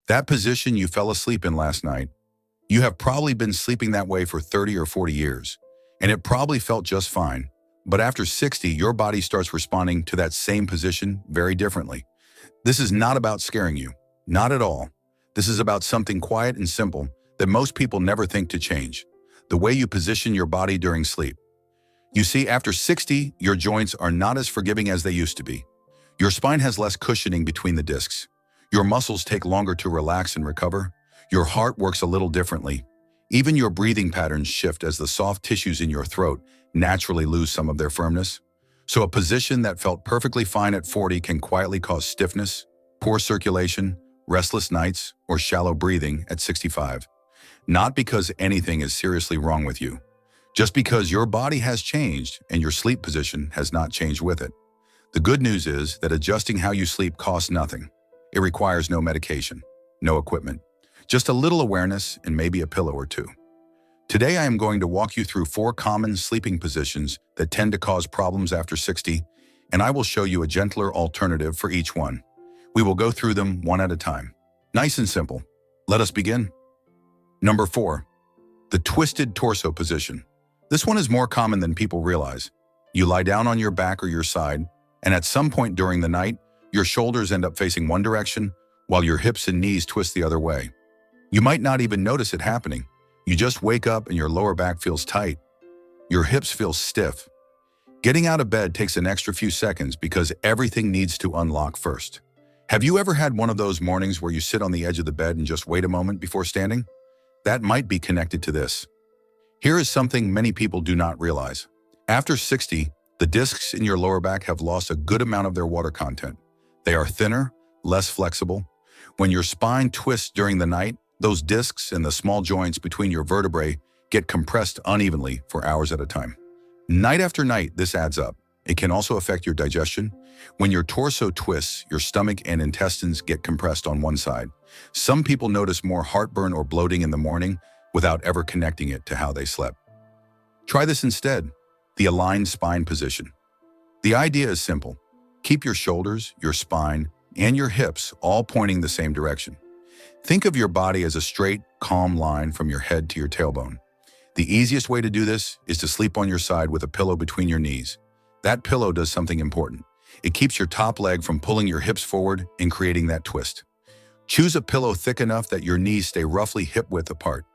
That position you fell asleep in last night, you have probably been sleeping that way for 30 or 40 years, and it probably felt just fine. But after 60, your body starts responding to that same position very differently. This is not about scaring you. Not at all. This is about something quiet and simple that most people never think to change. The way you position your body during sleep. You see, after 60, your joints are not as forgiving as they used to be. Your spine has less cushioning between the discs. Your muscles take longer to relax and recover. Your heart works a little differently. Even your breathing patterns shift as the soft tissues in your throat naturally lose some of their firmness. So a position that felt perfectly fine at 40 can quietly cause stiffness, poor circulation, restless nights, or shallow breathing at 65. Not because anything is seriously wrong with you, just because your body has changed and your sleep position has not changed with it. The good news is that adjusting how you sleep costs nothing. It requires no medication, no equipment, just a little awareness and maybe a pillow or two. Today I am going to walk you through 4 common sleeping positions that tend to cause problems after 60, and I will show you a gentler alternative for each one. We will go through them one at a time. Nice and simple. Let us begin. Number 4, the twisted torso position. This one is more common than people realize. You lie down on your back or your side, and at some point during the night, your shoulders end up facing one direction while your hips and knees twist the other way. You might not even notice it happening. You just wake up and your lower back feels tight. Your hips feel stiff. Getting out of bed takes an extra few seconds because everything needs to unlock first. Have you ever had one of those mornings where you sit on the edge of the bed and just wait a moment before standing? That might be connected to this. Here is something many people do not realize. After 60, the discs in your lower back have lost a good amount of their water content. They are thinner, less flexible. When your spine twists during the night, those discs and the small joints between your vertebrae get compressed unevenly for hours at a time. Night after night, this adds up. It can also affect your digestion. When your torso twists, your stomach and intestines get compressed on one side. Some people notice more heartburn or bloating in the morning without ever connecting it to how they slept. Try this instead, the aligned spine position. The idea is simple. Keep your shoulders, your spine, and your hips all pointing the same direction. Think of your body as a straight, calm line from your head to your tailbone. The easiest way to do this is to sleep on your side with a pillow between your knees. That pillow does something important. It keeps your top leg from pulling your hips forward and creating that twist. Choose a pillow thick enough that your knees stay roughly hip-width apart.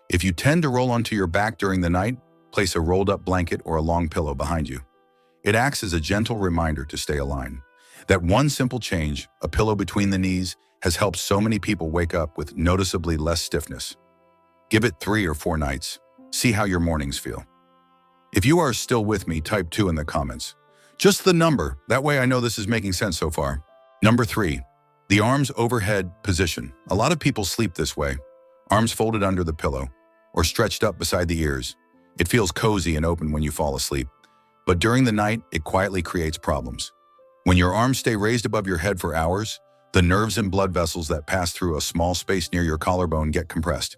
If you tend to roll onto your back during the night, place a rolled-up blanket or a long pillow behind you. It acts as a gentle reminder to stay aligned. That one simple change, a pillow between the knees, has helped so many people wake up with noticeably less stiffness. Give it 3 or 4 nights. See how your mornings feel. If you are still with me, type 2 in the comments. Just the number, that way I know this is making sense so far. Number 3, the arms overhead position. A lot of people sleep this way, arms folded under the pillow or stretched up beside the ears. It feels cozy and open when you fall asleep, but during the night, it quietly creates problems. When your arms stay raised above your head for hours, the nerves and blood vessels that pass through a small space near your collarbone get compressed.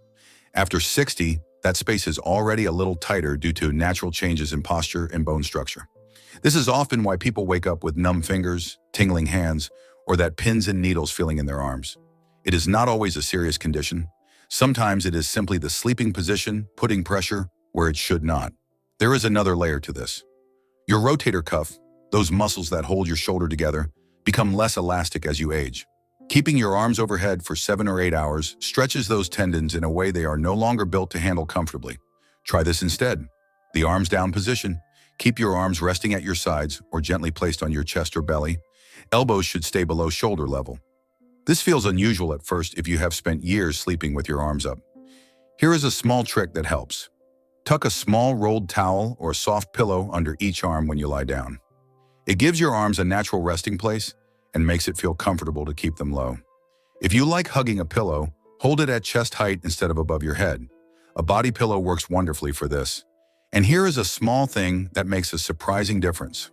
After 60, that space is already a little tighter due to natural changes in posture and bone structure. This is often why people wake up with numb fingers, tingling hands, or that pins and needles feeling in their arms. It is not always a serious condition. Sometimes it is simply the sleeping position putting pressure where it should not. There is another layer to this. Your rotator cuff, those muscles that hold your shoulder together, become less elastic as you age. Keeping your arms overhead for 7 or 8 hours stretches those tendons in a way they are no longer built to handle comfortably. Try this instead. The arms down position. Keep your arms resting at your sides or gently placed on your chest or belly. Elbows should stay below shoulder level. This feels unusual at first if you have spent years sleeping with your arms up. Here is a small trick that helps. Tuck a small rolled towel or soft pillow under each arm when you lie down. It gives your arms a natural resting place and makes it feel comfortable to keep them low. If you like hugging a pillow, hold it at chest height instead of above your head. A body pillow works wonderfully for this. And here is a small thing that makes a surprising difference.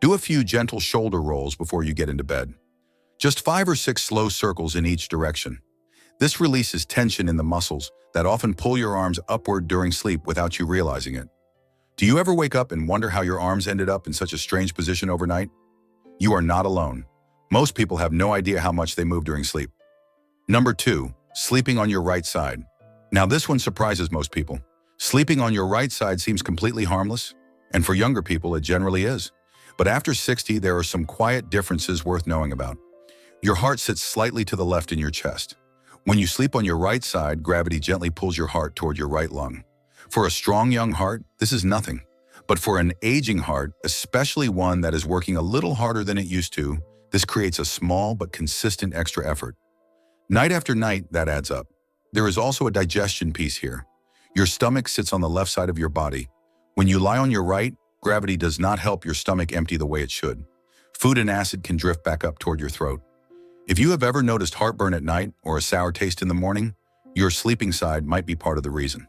Do a few gentle shoulder rolls before you get into bed. Just 5 or 6 slow circles in each direction. This releases tension in the muscles that often pull your arms upward during sleep without you realizing it. Do you ever wake up and wonder how your arms ended up in such a strange position overnight? You are not alone. Most people have no idea how much they move during sleep. Number 2, sleeping on your right side. Now this one surprises most people. Sleeping on your right side seems completely harmless, and for younger people it generally is. But after 60, there are some quiet differences worth knowing about. Your heart sits slightly to the left in your chest. When you sleep on your right side, gravity gently pulls your heart toward your right lung. For a strong young heart, this is nothing. But for an aging heart, especially one that is working a little harder than it used to, this creates a small but consistent extra effort. Night after night, that adds up. There is also a digestion piece here. Your stomach sits on the left side of your body. When you lie on your right, gravity does not help your stomach empty the way it should. Food and acid can drift back up toward your throat. If you have ever noticed heartburn at night or a sour taste in the morning, your sleeping side might be part of the reason.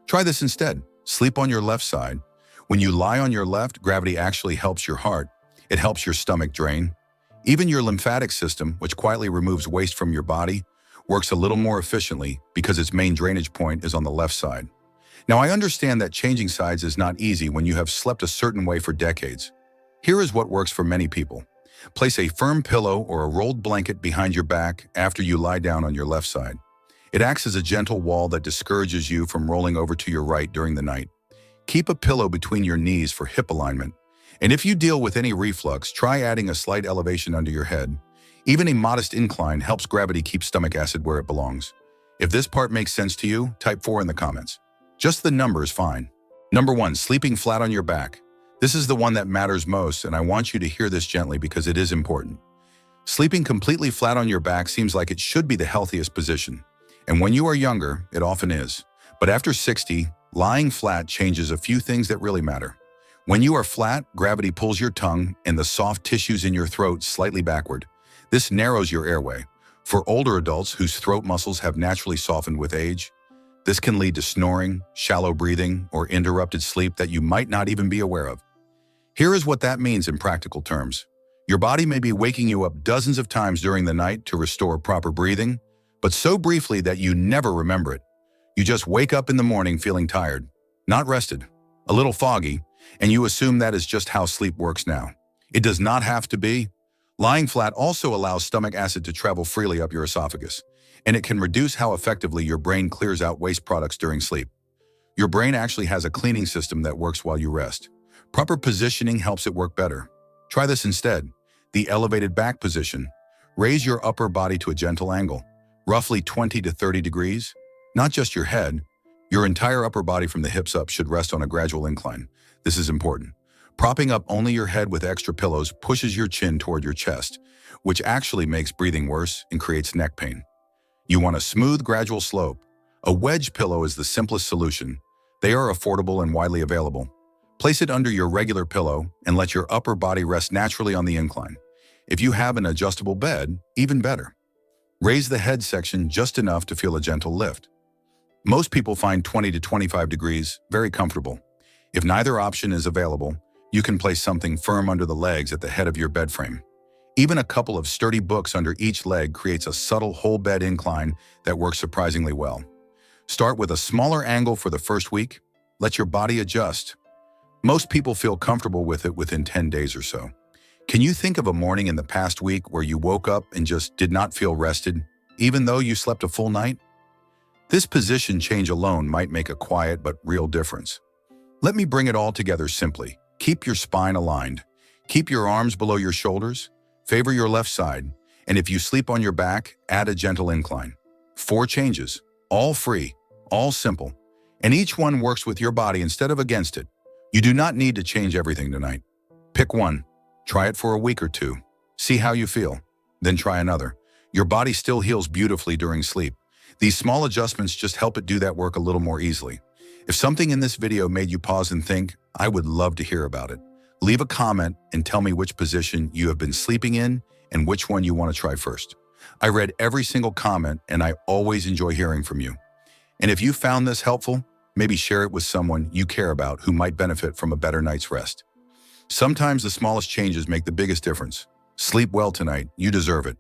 Try this instead. Sleep on your left side. When you lie on your left, gravity actually helps your heart. It helps your stomach drain. Even your lymphatic system, which quietly removes waste from your body, works a little more efficiently because its main drainage point is on the left side. Now, I understand that changing sides is not easy when you have slept a certain way for decades. Here is what works for many people. Place a firm pillow or a rolled blanket behind your back after you lie down on your left side. It acts as a gentle wall that discourages you from rolling over to your right during the night. Keep a pillow between your knees for hip alignment. And if you deal with any reflux, try adding a slight elevation under your head. Even a modest incline helps gravity keep stomach acid where it belongs. If this part makes sense to you, type 4 in the comments. Just the number is fine. Number 1, sleeping flat on your back. This is the one that matters most, and I want you to hear this gently because it is important. Sleeping completely flat on your back seems like it should be the healthiest position. And when you are younger, it often is. But after 60, lying flat changes a few things that really matter. When you are flat, gravity pulls your tongue and the soft tissues in your throat slightly backward. This narrows your airway. For older adults whose throat muscles have naturally softened with age, this can lead to snoring, shallow breathing, or interrupted sleep that you might not even be aware of. Here is what that means in practical terms. Your body may be waking you up dozens of times during the night to restore proper breathing, but so briefly that you never remember it. You just wake up in the morning feeling tired, not rested, a little foggy, and you assume that is just how sleep works now. It does not have to be. Lying flat also allows stomach acid to travel freely up your esophagus, and it can reduce how effectively your brain clears out waste products during sleep. Your brain actually has a cleaning system that works while you rest. Proper positioning helps it work better. Try this instead. The elevated back position. Raise your upper body to a gentle angle, roughly 20 to 30 degrees. Not just your head, your entire upper body from the hips up should rest on a gradual incline. This is important. Propping up only your head with extra pillows pushes your chin toward your chest, which actually makes breathing worse and creates neck pain. You want a smooth, gradual slope. A wedge pillow is the simplest solution. They are affordable and widely available. Place it under your regular pillow and let your upper body rest naturally on the incline. If you have an adjustable bed, even better. Raise the head section just enough to feel a gentle lift. Most people find 20 to 25 degrees very comfortable. If neither option is available, you can place something firm under the legs at the head of your bed frame. Even a couple of sturdy books under each leg creates a subtle whole bed incline that works surprisingly well. Start with a smaller angle for the first week. Let your body adjust. Most people feel comfortable with it within 10 days or so. Can you think of a morning in the past week where you woke up and just did not feel rested, even though you slept a full night? This position change alone might make a quiet but real difference. Let me bring it all together simply. Keep your spine aligned. Keep your arms below your shoulders. Favor your left side. And if you sleep on your back, add a gentle incline. 4 changes, all free, all simple. And each one works with your body instead of against it. You do not need to change everything tonight. Pick one. Try it for a week or 2. See how you feel. Then try another. Your body still heals beautifully during sleep. These small adjustments just help it do that work a little more easily. If something in this video made you pause and think, I would love to hear about it. Leave a comment and tell me which position you have been sleeping in and which one you want to try first. I read every single comment and I always enjoy hearing from you. And if you found this helpful, maybe share it with someone you care about who might benefit from a better night's rest. Sometimes the smallest changes make the biggest difference. Sleep well tonight. You deserve it.